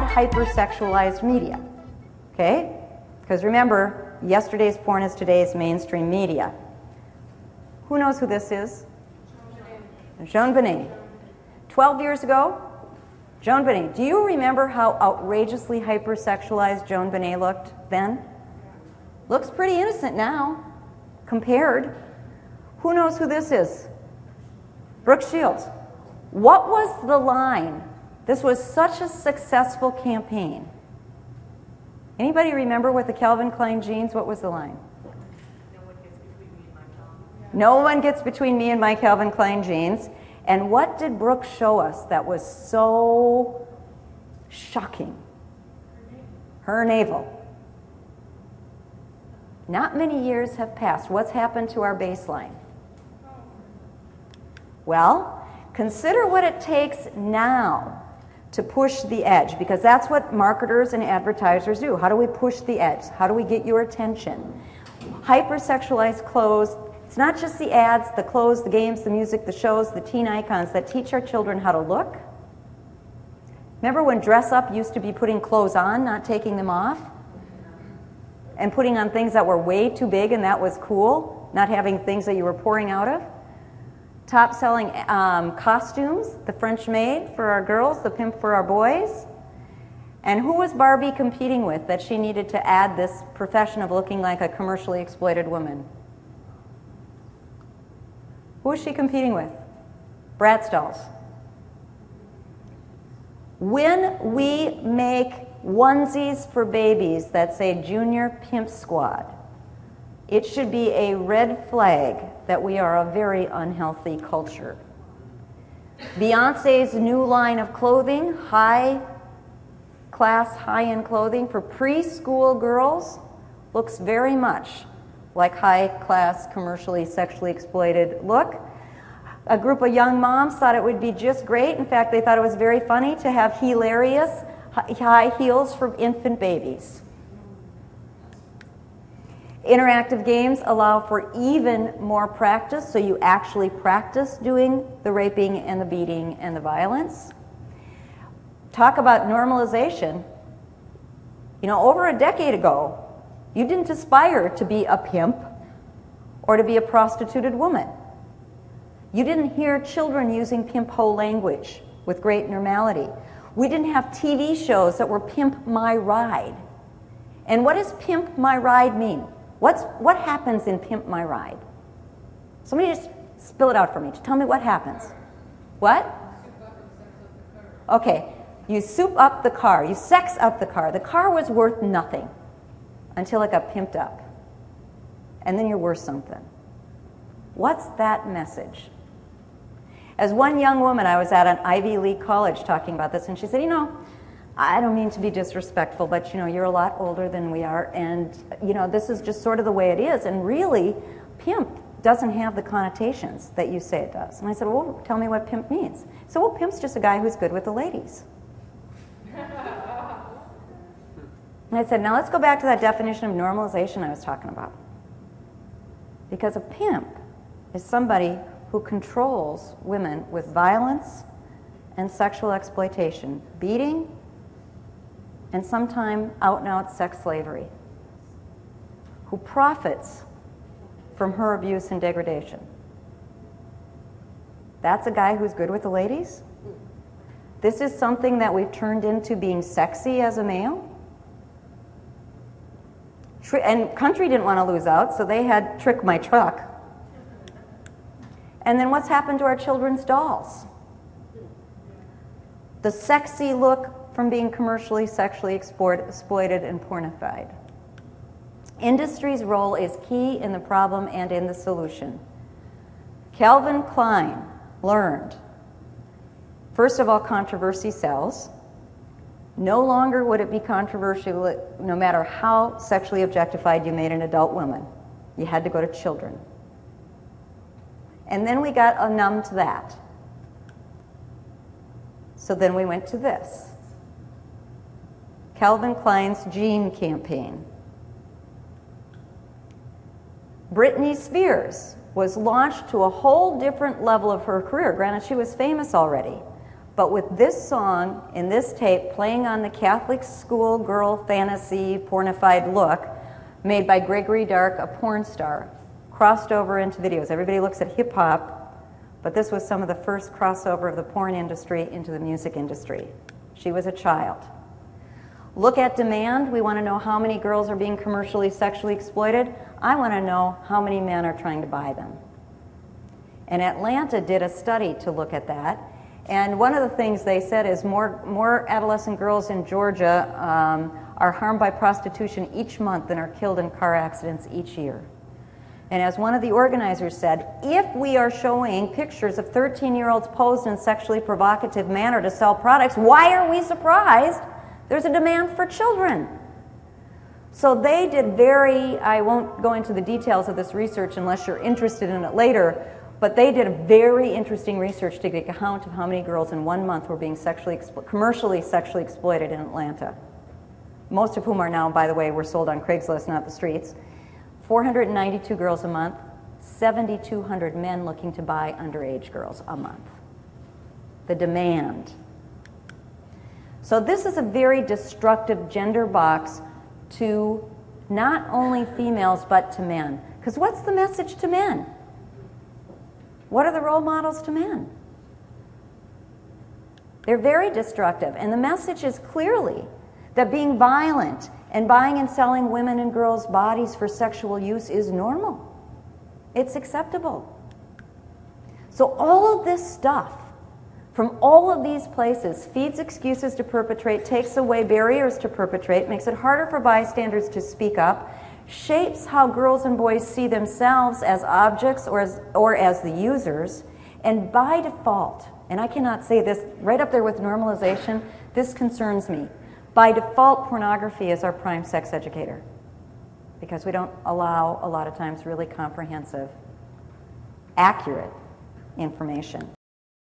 had hypersexualized media, okay? Because remember, yesterday's porn is today's mainstream media. Who knows who this is? Joan Benet. 12 years ago, Joan Benet. Do you remember how outrageously hypersexualized Joan Benet looked then? Looks pretty innocent now, compared. Who knows who this is? Brooke Shields. What was the line? This was such a successful campaign. Anybody remember with the Calvin Klein jeans, what was the line? No one gets between me and my Calvin Klein jeans. And what did Brooke show us that was so shocking? Her navel. Not many years have passed. What's happened to our baseline? Well, consider what it takes now to push the edge, because that's what marketers and advertisers do. How do we push the edge? How do we get your attention? Hypersexualized clothes. It's not just the ads, the clothes, the games, the music, the shows, the teen icons that teach our children how to look. Remember when dress up used to be putting clothes on, not taking them off? And putting on things that were way too big and that was cool, not having things that you were pouring out of. Top selling costumes, the French maid for our girls, the pimp for our boys. And who was Barbie competing with that she needed to add this profession of looking like a commercially exploited woman? Who is she competing with? Bratz dolls. When we make onesies for babies that say Junior Pimp Squad, it should be a red flag that we are a very unhealthy culture. Beyonce's new line of clothing, high-class, high-end clothing for preschool girls, looks very much like high-class, commercially, sexually exploited look. A group of young moms thought it would be just great. In fact, they thought it was very funny to have hilarious high heels for infant babies. Interactive games allow for even more practice, so you actually practice doing the raping and the beating and the violence. Talk about normalization. You know, over a decade ago, you didn't aspire to be a pimp or to be a prostituted woman. You didn't hear children using pimp ho language with great normality. We didn't have TV shows that were Pimp My Ride. And what does Pimp My Ride mean? What happens in Pimp My Ride? Somebody just spill it out for me. Just tell me what happens. What? Okay, you soup up the car. You sex up the car. The car was worth nothing until it got pimped up. And then you're worth something. What's that message? As one young woman, I was at an Ivy League college talking about this, and she said, you know, I don't mean to be disrespectful, but, you know, you're a lot older than we are, and, you know, this is just sort of the way it is, and really, pimp doesn't have the connotations that you say it does. And I said, well, tell me what pimp means. So, well, pimp's just a guy who's good with the ladies. And I said, now let's go back to that definition of normalization I was talking about. Because a pimp is somebody who controls women with violence and sexual exploitation, beating, and sometimes out-and-out sex slavery, who profits from her abuse and degradation. That's a guy who's good with the ladies? This is something that we've turned into being sexy as a male? And country didn't want to lose out, so they had Trick My Truck. And then what's happened to our children's dolls? The sexy look from being commercially, sexually exploited and pornified. Industry's role is key in the problem and in the solution. Calvin Klein learned, first of all, controversy sells. No longer would it be controversial no matter how sexually objectified you made an adult woman. You had to go to children. And then we got numb to that. So then we went to this. Calvin Klein's Jean campaign. Britney Spears was launched to a whole different level of her career. Granted, she was famous already. But with this song in this tape playing on the Catholic school girl fantasy pornified look made by Gregory Dark, a porn star, crossed over into videos. Everybody looks at hip hop, but this was some of the first crossover of the porn industry into the music industry. She was a child. Look at demand. We want to know how many girls are being commercially sexually exploited. I want to know how many men are trying to buy them. And Atlanta did a study to look at that. And one of the things they said is more adolescent girls in Georgia are harmed by prostitution each month than are killed in car accidents each year. And as one of the organizers said, if we are showing pictures of 13-year-olds posed in sexually provocative manner to sell products, why are we surprised there's a demand for children? So they did I won't go into the details of this research unless you're interested in it later, but they did a very interesting research to get a count of how many girls in 1 month were being commercially sexually exploited in Atlanta. Most of whom are now, by the way, were sold on Craigslist, not the streets. 492 girls a month, 7,200 men looking to buy underage girls a month. The demand. So this is a very destructive gender box to not only females but to men. Because what's the message to men? What are the role models to men? They're very destructive. And the message is clearly that being violent and buying and selling women and girls' bodies for sexual use is normal. It's acceptable. So all of this stuff from all of these places feeds excuses to perpetrate, takes away barriers to perpetrate, makes it harder for bystanders to speak up, shapes how girls and boys see themselves as objects or as the users, and by default, and I cannot say this right up there with normalization, this concerns me. By default, pornography is our prime sex educator because we don't allow, a lot of times, really comprehensive, accurate information.